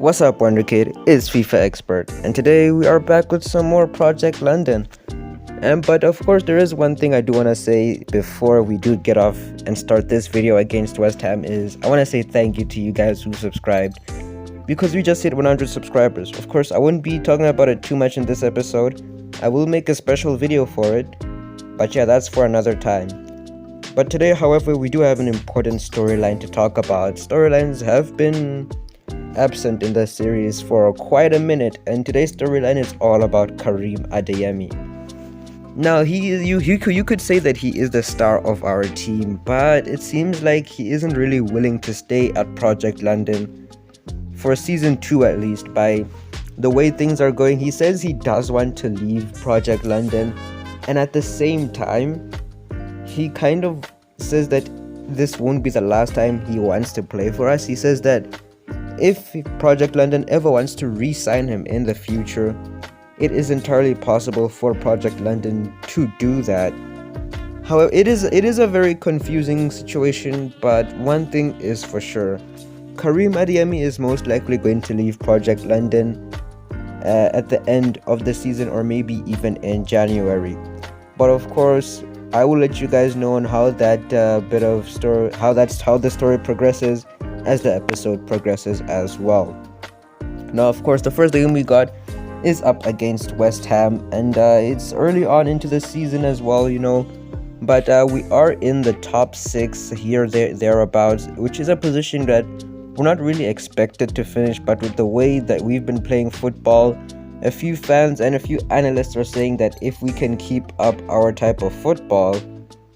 What's up, Wonder Kid? It's FIFA Expert, and today we are back with some more Project London. But of course, there is one thing I do want to say before we do get off and start this video against West Ham is I want to say thank you to you guys who subscribed because we just hit 100 subscribers. Of course, I wouldn't be talking about it too much in this episode. I will make a special video for it, but yeah, that's for another time. But today, however, we do have an important storyline to talk about. Storylines have been absent in the series for quite a minute, and today's storyline is all about Karim Adeyemi. Now, you could say that he is the star of our team, but it seems like he isn't really willing to stay at Project London for season 2 at least. By the way things are going, he says he does want to leave Project London, and at the same time he kind of says that this won't be the last time he wants to play for us. He says that if Project London ever wants to re-sign him in the future, it is entirely possible for Project London to do that. However, it is a very confusing situation, but one thing is for sure. Karim Adeyemi is most likely going to leave Project London at the end of the season, or maybe even in January. But of course, I will let you guys know on how that how the story progresses as the episode progresses as well. Now, of course, the first game we got is up against West Ham, and it's early on into the season as well, but we are in the top 6 here, thereabouts, which is a position that we're not really expected to finish. But with the way that we've been playing football, a few fans and a few analysts are saying that if we can keep up our type of football,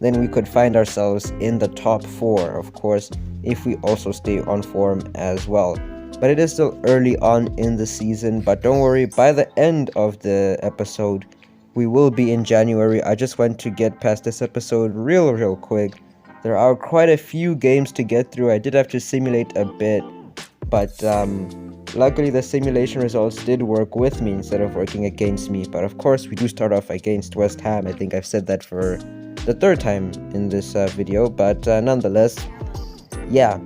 then we could find ourselves in the top 4, of course, if we also stay on form as well. But it is still early on in the season, but don't worry, by the end of the episode we will be in January. I just want to get past this episode real quick. There are quite a few games to get through. I did have to simulate a bit, but luckily the simulation results did work with me instead of working against me. But of course, we do start off against West Ham. I think I've said that for the 3rd time in this video, but nonetheless, yeah,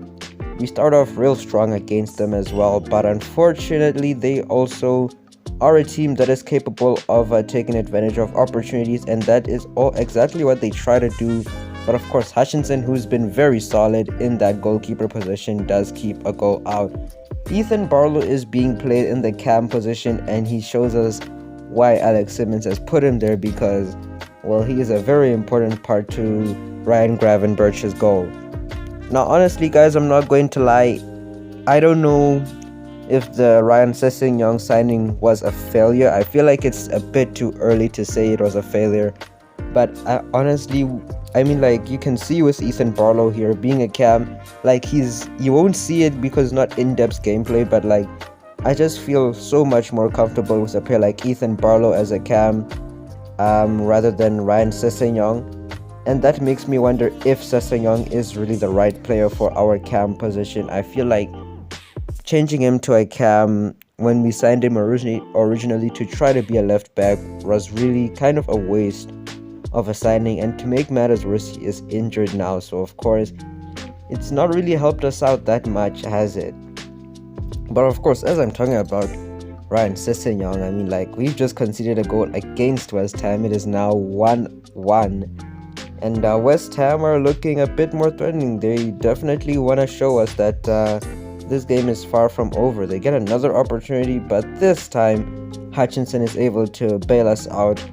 we start off real strong against them as well. But unfortunately, they also are a team that is capable of taking advantage of opportunities, and that is all exactly what they try to do. But of course, Hutchinson, who's been very solid in that goalkeeper position, does keep a goal out. Ethan Barlow is being played in the cam position, and he shows us why Alex Simmons has put him there, because, well, he is a very important part to Ryan Gravenberch's goal. Now, honestly, guys, I'm not going to lie. I don't know if the Ryan Sessegnon signing was a failure. I feel like it's a bit too early to say it was a failure. But honestly, I mean, like, you can see with Ethan Barlow here being a cam, like, you won't see it because not in-depth gameplay, but like, I just feel so much more comfortable with a player like Ethan Barlow as a cam rather than Ryan Sessegnon. And that makes me wonder if Sessegnon is really the right player for our cam position. I feel like changing him to a cam when we signed him originally to try to be a left back was really kind of a waste of a signing. And to make matters worse, he is injured now, so of course it's not really helped us out that much, has it? But of course, as I'm talking about Ryan Sessegnon, I mean, like, we've just conceded a goal against West Ham. It is now 1-1. And West Ham are looking a bit more threatening. They definitely want to show us that this game is far from over. They get another opportunity, but this time Hutchinson is able to bail us out.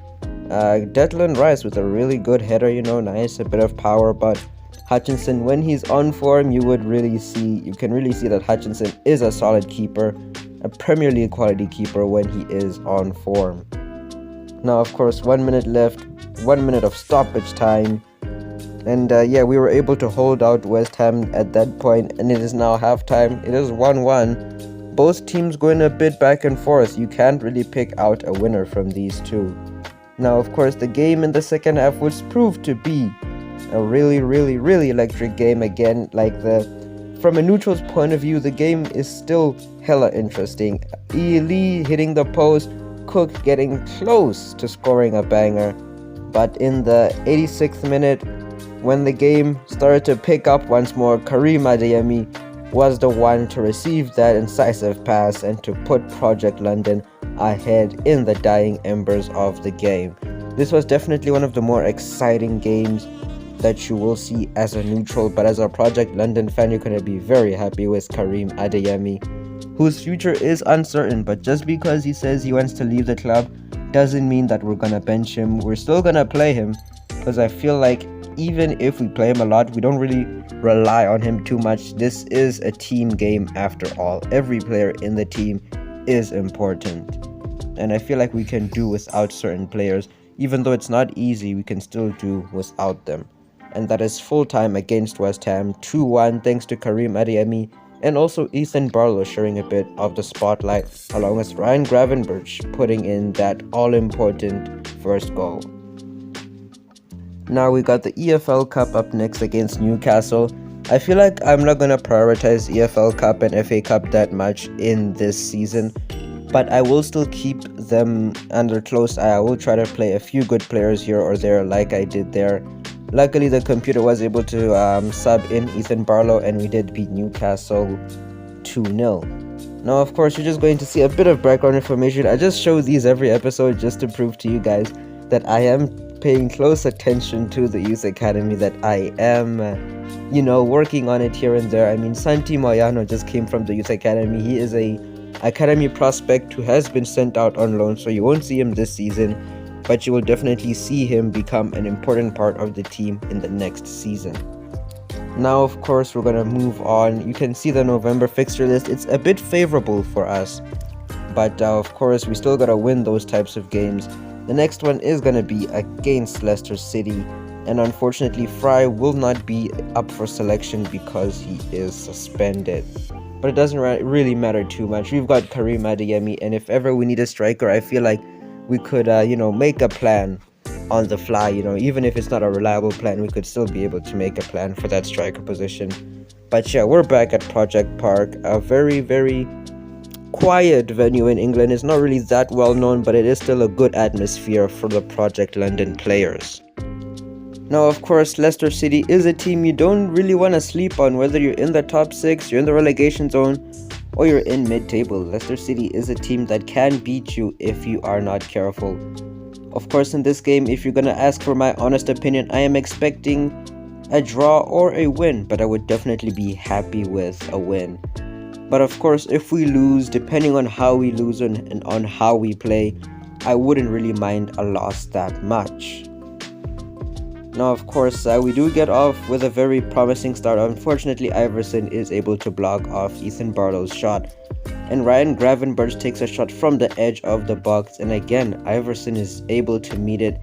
Declan Rice with a really good header, nice, a bit of power. But Hutchinson, when he's on form, you can really see that Hutchinson is a solid keeper, a Premier League quality keeper when he is on form. Now, of course, 1 minute left, 1 minute of stoppage time, and yeah, we were able to hold out West Ham at that point, and it is now halftime. It is 1-1. Both teams going a bit back and forth. You can't really pick out a winner from these two. Now, of course, the game in the second half was proved to be a really electric game again. From a neutral's point of view, the game is still hella interesting. Lee hitting the post, Cook getting close to scoring a banger. But in the 86th minute, when the game started to pick up once more, Karim Adeyemi was the one to receive that incisive pass and to put Project London ahead in the dying embers of the game. This was definitely one of the more exciting games that you will see as a neutral, but as a Project London fan, you're going to be very happy with Karim Adeyemi, whose future is uncertain, but just because he says he wants to leave the club doesn't mean that we're going to bench him. We're still going to play him, because I feel like even if we play him a lot, we don't really rely on him too much. This is a team game after all. Every player in the team is important, and I feel like we can do without certain players. Even though it's not easy, we can still do without them. And that is full time against West Ham, 2-1 thanks to Karim Adeyemi and also Ethan Barlow sharing a bit of the spotlight along with Ryan Gravenberch putting in that all-important first goal. Now we got the EFL Cup up next against Newcastle. I feel like I'm not going to prioritize EFL Cup and FA Cup that much in this season, but I will still keep them under close eye. I will try to play a few good players here or there like I did there. Luckily, the computer was able to sub in Ethan Barlow, and we did beat Newcastle 2-0. Now, of course, you're just going to see a bit of background information. I just show these every episode just to prove to you guys that I am paying close attention to the youth academy, that I am, working on it here and there. I mean, Santi Moyano just came from the youth academy. He is a academy prospect who has been sent out on loan, so you won't see him this season, but you will definitely see him become an important part of the team in the next season. Now, of course, we're going to move on. You can see the November fixture list. It's a bit favorable for us, but of course, we still got to win those types of games. The next one is going to be against Leicester City, and unfortunately, Fry will not be up for selection because he is suspended. But it doesn't really matter too much. We've got Karim Adeyemi, and if ever we need a striker, I feel like we could, make a plan on the fly. Even if it's not a reliable plan, we could still be able to make a plan for that striker position. But yeah, we're back at Project Park, a very, very quiet venue in England. It's not really that well known, but it is still a good atmosphere for the Project London players. Now, of course, Leicester City is a team you don't really want to sleep on, whether you're in the top 6, you're in the relegation zone, or you're in mid-table. Leicester City is a team that can beat you if you are not careful. Of course, in this game, if you're going to ask for my honest opinion, I am expecting a draw or a win, but I would definitely be happy with a win. But of course, if we lose, depending on how we lose and on how we play, I wouldn't really mind a loss that much. Now, of course, we do get off with a very promising start. Unfortunately, Iverson is able to block off Ethan Barlow's shot, and Ryan Gravenberch takes a shot from the edge of the box, and again, Iverson is able to meet it.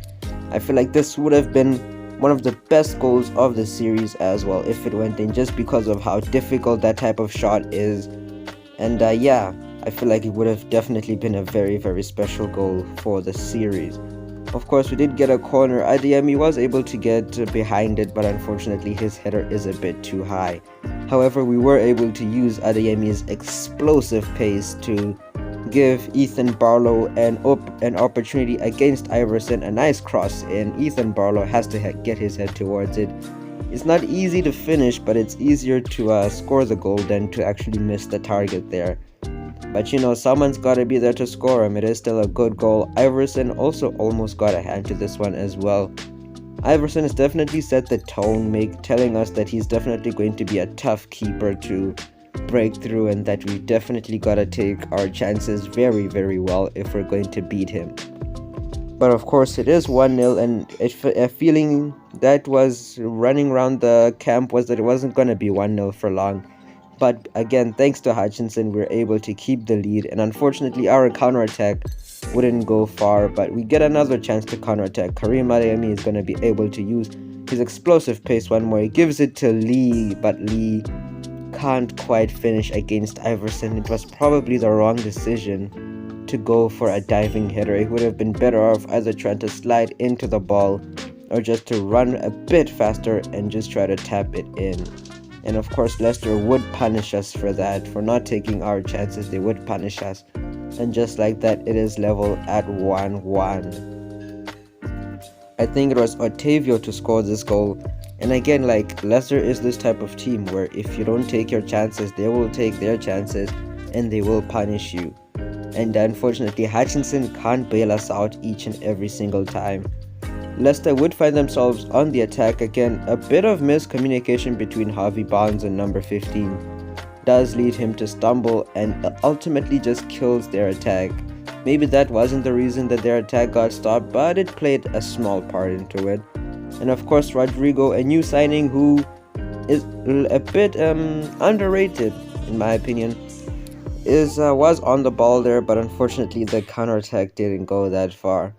I feel like this would have been one of the best goals of the series as well if it went in, just because of how difficult that type of shot is. And I feel like it would have definitely been a very, very special goal for the series. Of course, we did get a corner. Adeyemi was able to get behind it, but unfortunately his header is a bit too high. However, we were able to use Adeyemi's explosive pace to give Ethan Barlow an opportunity against Iverson. A nice cross in. Ethan Barlow has to get his head towards it. It's not easy to finish, but it's easier to score the goal than to actually miss the target there. But someone's got to be there to score him. It is still a good goal. Iverson also almost got a hand to this one as well. Iverson has definitely set the tone, telling us that he's definitely going to be a tough keeper to break through, and that we definitely got to take our chances very, very well if we're going to beat him. But of course, it is 1-0, and a feeling that was running around the camp was that it wasn't going to be 1-0 for long. But again, thanks to Hutchinson, we were able to keep the lead, and unfortunately our counterattack wouldn't go far, but we get another chance to counterattack. Karim Adeyemi is going to be able to use his explosive pace one more. He gives it to Lee, but Lee can't quite finish against Iverson. It was probably the wrong decision to go for a diving header. He would have been better off either trying to slide into the ball or just to run a bit faster and just try to tap it in. And of course, Leicester would punish us for that, for not taking our chances. They would punish us. And just like that, it is level at 1-1. I think it was Otavio to score this goal. And again, like, Leicester is this type of team where if you don't take your chances, they will take their chances and they will punish you. And unfortunately, Hutchinson can't bail us out each and every single time. Leicester would find themselves on the attack again. A bit of miscommunication between Harvey Barnes and number 15 does lead him to stumble and ultimately just kills their attack. Maybe that wasn't the reason that their attack got stopped, but it played a small part into it. And of course, Rodrigo, a new signing who is a bit underrated in my opinion, was on the ball there, but unfortunately the counterattack didn't go that far.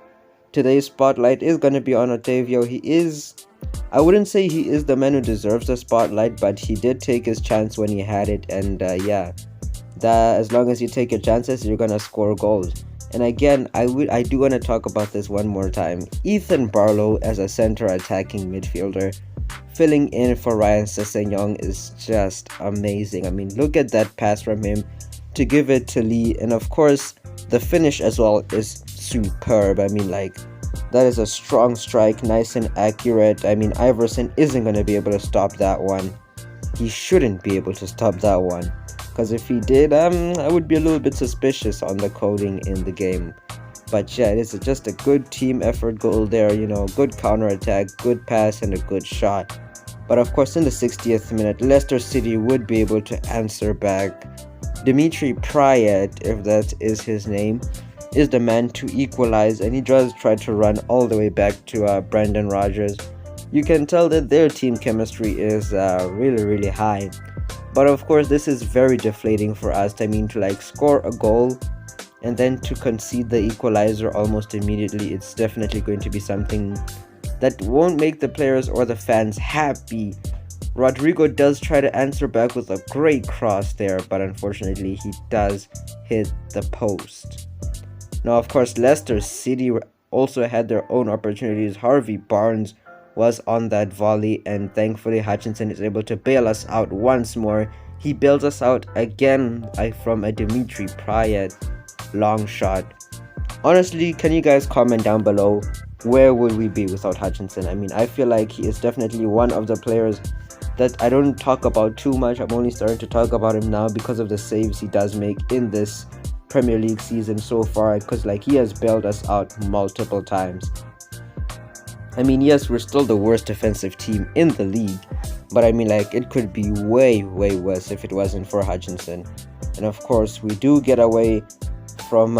Today's spotlight is going to be on Otavio. I wouldn't say he is the man who deserves the spotlight, but he did take his chance when he had it, and yeah, that as long as you take your chances, you're gonna score goals. And again, I do want to talk about this one more time. Ethan Barlow as a center attacking midfielder, filling in for Ryan Sessegnon, is just amazing. I mean, look at that pass from him to give it to Lee, and of course, the finish as well is superb. I mean, like, that is a strong strike, nice and accurate. I mean, Iverson isn't going to be able to stop that one. He shouldn't be able to stop that one, because if he did, I would be a little bit suspicious on the coding in the game. But yeah, it is just a good team effort goal there, you know, good counter attack, good pass, and a good shot. But of course, in the 60th minute, Leicester City would be able to answer back. Dimitri Payet, if that is his name, is the man to equalize, and he does try to run all the way back to Brendan Rodgers. You can tell that their team chemistry is really high. But of course, this is very deflating for us. I mean, to like score a goal and then to concede the equalizer almost immediately, it's definitely going to be something that won't make the players or the fans happy. Rodrigo does try to answer back with a great cross there, but unfortunately he does hit the post. Now, of course, Leicester City also had their own opportunities. Harvey Barnes was on that volley, and thankfully Hutchinson is able to bail us out once more. He bails us out again from a Dimitri Payet long shot. Honestly, can you guys comment down below, where would we be without Hutchinson? I mean, I feel like he is definitely one of the players that I don't talk about too much. I'm only starting to talk about him now because of the saves he does make in this Premier League season so far, because like he has bailed us out multiple times. I mean, yes, we're still the worst defensive team in the league, but I mean, like, it could be way worse if it wasn't for Hutchinson. And of course, we do get away from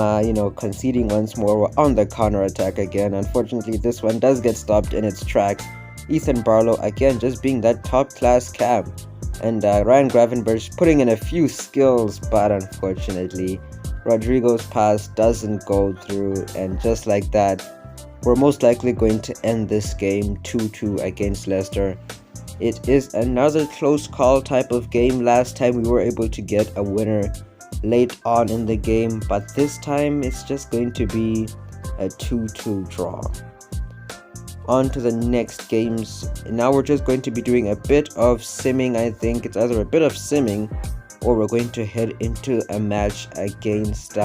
conceding once more. We're on the counter attack again. Unfortunately, this one does get stopped in its tracks. Ethan Barlow again just being that top class cam, and Ryan Gravenberch putting in a few skills, but unfortunately Rodrigo's pass doesn't go through, and just like that, we're most likely going to end this game 2-2 against Leicester. It is another close call type of game. Last time we were able to get a winner late on in the game, but this time it's just going to be a 2-2 draw. On to the next games. Now we're just going to be doing a bit of simming. I think it's either a bit of simming or we're going to head into a match against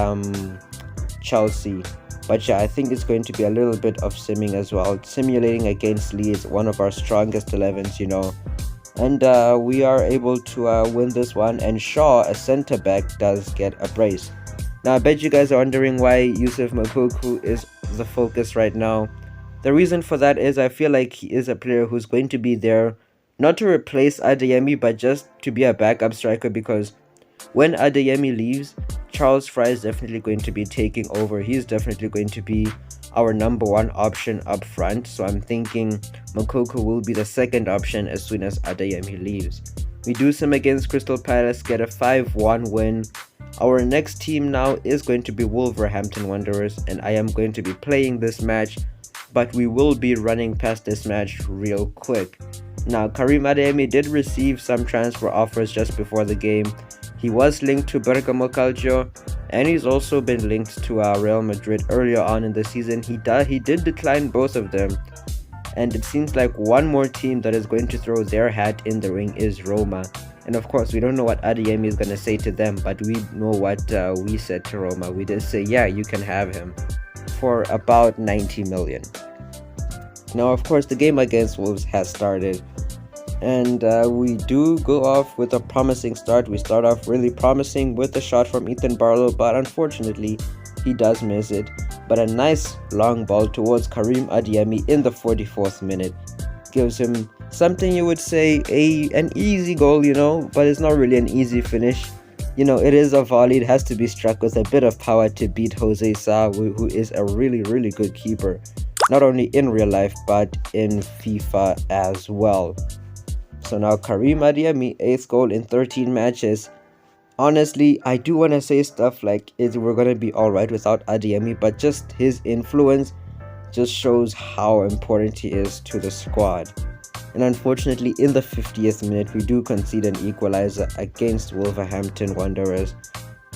Chelsea. But yeah, I think it's going to be a little bit of simming as well. Simulating against Leeds, one of our strongest 11s, you know. And we are able to win this one. And Shaw, a centre back, does get a brace. Now I bet you guys are wondering why Yusuf Moukoko is the focus right now. The reason for that is I feel like he is a player who's going to be there not to replace Adeyemi, but just to be a backup striker, because when Adeyemi leaves, Charles Fry is definitely going to be taking over. He's definitely going to be our number one option up front. So I'm thinking Moukoko will be the second option as soon as Adeyemi leaves. We do some against Crystal Palace, get a 5-1 win. Our next team now is going to be Wolverhampton Wanderers, and I am going to be playing this match, but we will be running past this match real quick. Now, Karim Adeyemi did receive some transfer offers just before the game. He was linked to Bergamo Calcio, and he's also been linked to Real Madrid earlier on in the season. He did decline both of them, and it seems like one more team that is going to throw their hat in the ring is Roma. And of course, we don't know what Adeyemi is going to say to them, but we know what we said to Roma. We did say, yeah, you can have him for about 90 million. Now, of course, the game against Wolves has started, and we do go off with a promising start. We start off really promising with a shot from Ethan Barlow, but unfortunately, he does miss it. But a nice long ball towards Karim Adeyemi in the 44th minute gives him something you would say an easy goal, but it's not really an easy finish. It is a volley. It has to be struck with a bit of power to beat Jose Sa, who is a really, really good keeper, not only in real life but in FIFA as well. So now Karim Adeyemi, 8th goal in 13 matches. Honestly, I do want to say stuff like we're going to be alright without Adeyemi, but just his influence just shows how important he is to the squad. And unfortunately, in the 50th minute, we do concede an equalizer against Wolverhampton Wanderers.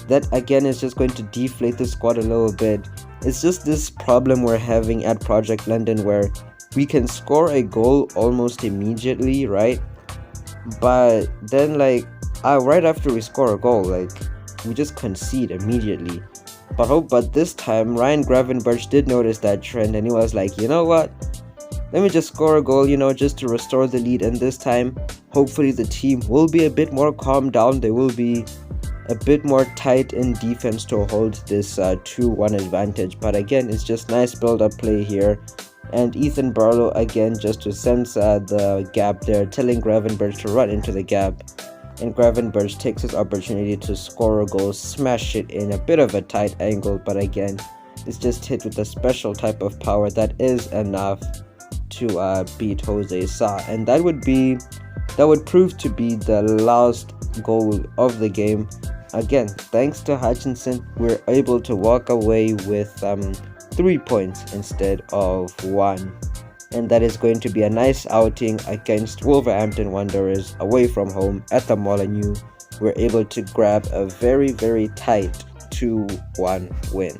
That again is just going to deflate the squad a little bit. It's just this problem we're having at Project London where we can score a goal almost immediately, right? But then right after we score a goal, we just concede immediately. But this time Ryan Gravenberch did notice that trend, and he was like, you know what? Let me just score a goal, just to restore the lead. And this time, hopefully the team will be a bit more calmed down. They will be a bit more tight in defense to hold this 2-1 advantage. But again, it's just nice build-up play here. And Ethan Barlow again just to sense the gap there, telling Gravenberch to run into the gap. And Gravenberch takes his opportunity to score a goal, smash it in a bit of a tight angle. But again, it's just hit with a special type of power that is enough to beat Jose Sa, and that would prove to be the last goal of the game. Again, thanks to Hutchinson, we're able to walk away with 3 points instead of 1, and that is going to be a nice outing against Wolverhampton Wanderers away from home at the Molineux. We're able to grab a very, very tight 2-1 win.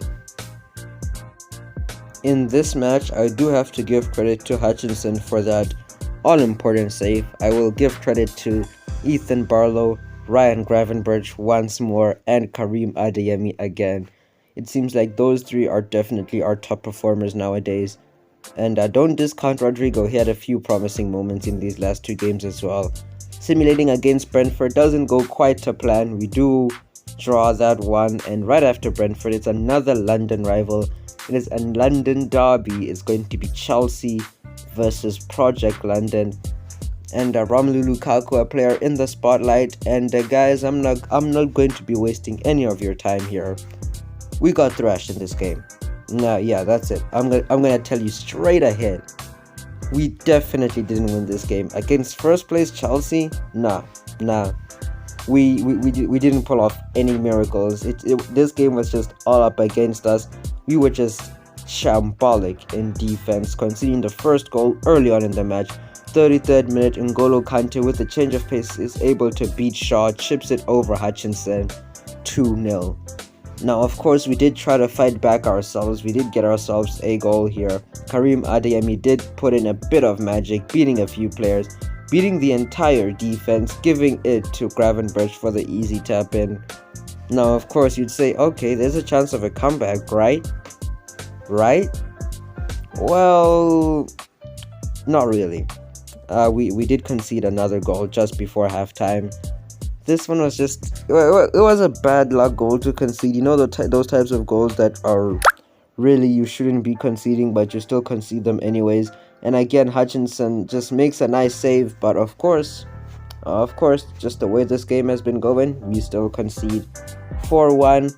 In this match, I do have to give credit to Hutchinson for that all-important save. I will give credit to Ethan Barlow, Ryan Gravenberch once more, and Karim Adeyemi again. It seems like those three are definitely our top performers nowadays. And don't discount Rodrigo. He had a few promising moments in these last 2 games as well. Simulating against Brentford doesn't go quite to plan. We do draw that one, and right after Brentford, it's another London rival. It is a London derby. It's going to be Chelsea versus Project London, and Romelu Lukaku, a player in the spotlight. And guys, I'm not going to be wasting any of your time here. We got thrashed in this game. No, yeah, that's it. I'm gonna tell you straight ahead. We definitely didn't win this game against first place Chelsea. Nah. We didn't pull off any miracles. This game was just all up against us. We were just shambolic in defense, conceding the first goal early on in the match. 33rd minute, N'Golo Kante with a change of pace is able to beat Shaw, chips it over Hutchinson, 2-0. Now, of course, we did try to fight back ourselves. We did get ourselves a goal here. Karim Adeyemi did put in a bit of magic, beating a few players, beating the entire defense, giving it to Gravenberch for the easy tap in. Now, of course, you'd say, okay, there's a chance of a comeback, right? Well, not really. We did concede another goal just before halftime. This one was just, it was a bad luck goal to concede. Those types of goals that are really you shouldn't be conceding, but you still concede them anyways. And again, Hutchinson just makes a nice save, but of course, just the way this game has been going, we still concede 4-1.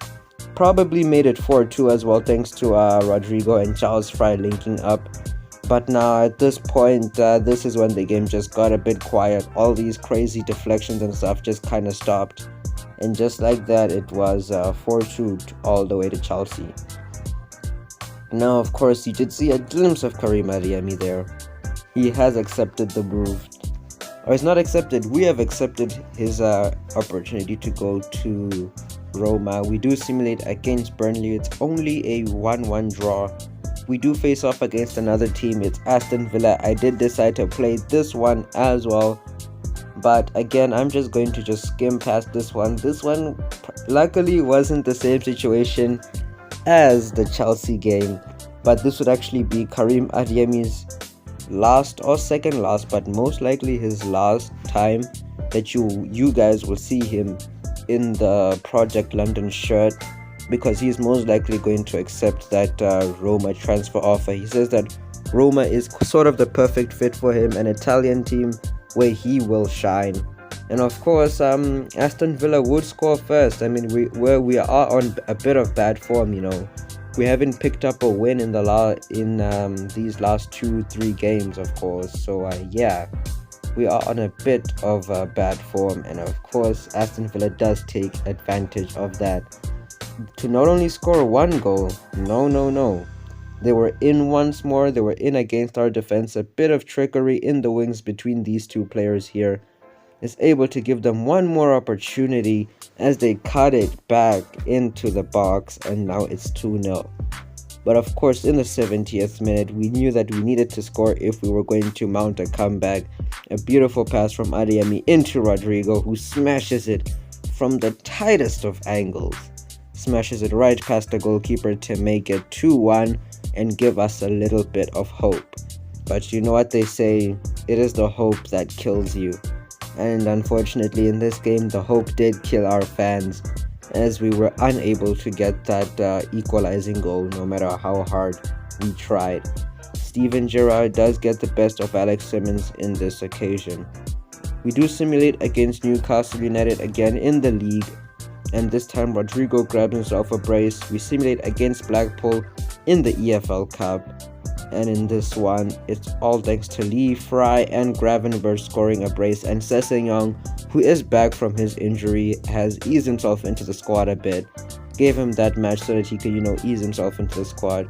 Probably made it 4-2 as well, thanks to Rodrigo and Charles Fry linking up. But now at this point, this is when the game just got a bit quiet. All these crazy deflections and stuff just kind of stopped. And just like that, it was 4-2 all the way to Chelsea. Now, of course, you did see a glimpse of Karim Adeyemi there. He has accepted the move. Or it's not accepted, we have accepted his opportunity to go to Roma. We do simulate against Burnley. It's only a 1-1 draw. We do face off against another team. It's Aston Villa. I did decide to play this one as well, but again, I'm just going to skim past this one. This one luckily wasn't the same situation as the Chelsea game, but this would actually be Karim Adeyemi's last or second last, but most likely his last time that you guys will see him in the Project London shirt, because he's most likely going to accept that Roma transfer offer. He says that Roma is sort of the perfect fit for him, an Italian team where he will shine. And of course, Aston Villa would score first. I mean, we are on a bit of bad form, you know. We haven't picked up a win in these last 2-3 games, of course. So yeah, we are on a bit of bad form, and of course, Aston Villa does take advantage of that to not only score one goal. No. They were in once more. They were in against our defense. A bit of trickery in the wings between these two players here is able to give them one more opportunity as they cut it back into the box, and now it's 2-0. But of course, in the 70th minute, we knew that we needed to score if we were going to mount a comeback. A beautiful pass from Adeyemi into Rodrigo, who smashes it from the tightest of angles. Smashes it right past the goalkeeper to make it 2-1 and give us a little bit of hope. But you know what they say, it is the hope that kills you. And unfortunately in this game, the hope did kill our fans, as we were unable to get that equalizing goal no matter how hard we tried. Steven Gerrard does get the best of Alex Simmons in this occasion. We do simulate against Newcastle United again in the league, and this time Rodrigo grabs himself a brace. We simulate against Blackpool in the EFL Cup, and in this one it's all thanks to Lee, Fry and Gravenberch scoring a brace, and Sessegnon, who is back from his injury, has eased himself into the squad a bit. Gave him that match so that he could, ease himself into the squad.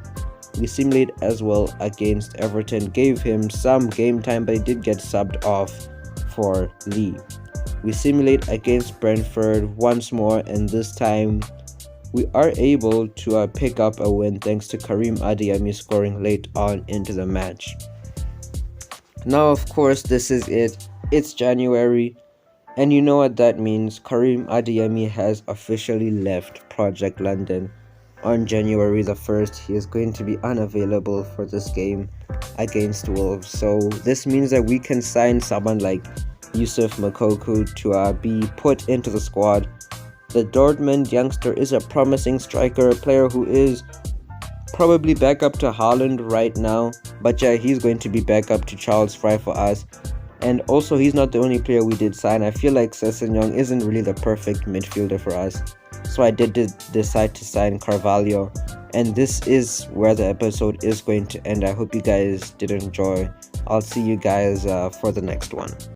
We simulate as well against Everton, gave him some game time, but he did get subbed off for Lee. We simulate against Brentford once more, and this time we are able to pick up a win thanks to Karim Adeyemi scoring late on into the match. Now of course this is it, it's January, and you know what that means. Karim Adeyemi has officially left Project London. On January the 1st, he is going to be unavailable for this game against Wolves. So this means that we can sign someone like Yusuf Moukoko to be put into the squad. The Dortmund youngster is a promising striker, a player who is probably back up to Haaland right now. But yeah, he's going to be back up to Charles Fry for us. And also, he's not the only player we did sign. I feel like Sessegnon isn't really the perfect midfielder for us. So I did decide to sign Carvalho. And this is where the episode is going to end. I hope you guys did enjoy. I'll see you guys for the next one.